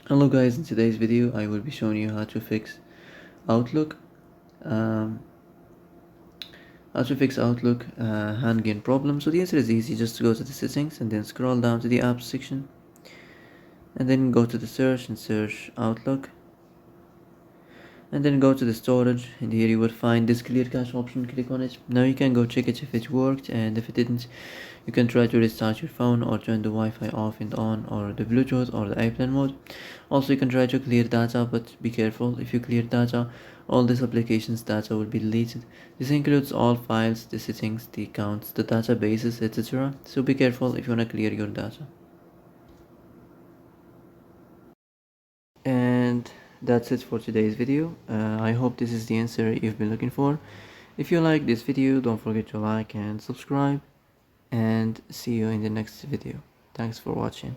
Hello guys, in today's video I will be showing you how to fix Outlook um, hand gain problem. So the answer is easy. Just go to the settings and then scroll down to the apps section and then go to the search and search Outlook, and then go to the storage, and here you will find this clear cache option. Click on it. Now you can go check it if it worked, and if it didn't, you can try to restart your phone or turn the Wi-Fi off and on, or the Bluetooth or the airplane mode. Also, you can try to clear data, but be careful. If you clear data, all this application's data will be deleted. This includes all files, the settings, the accounts, the databases, etc. So be careful if you want to clear your data. And that's it for today's video. I hope this is the answer you've been looking for. If you like this video, don't forget to like and subscribe, and see you in the next video. Thanks for watching.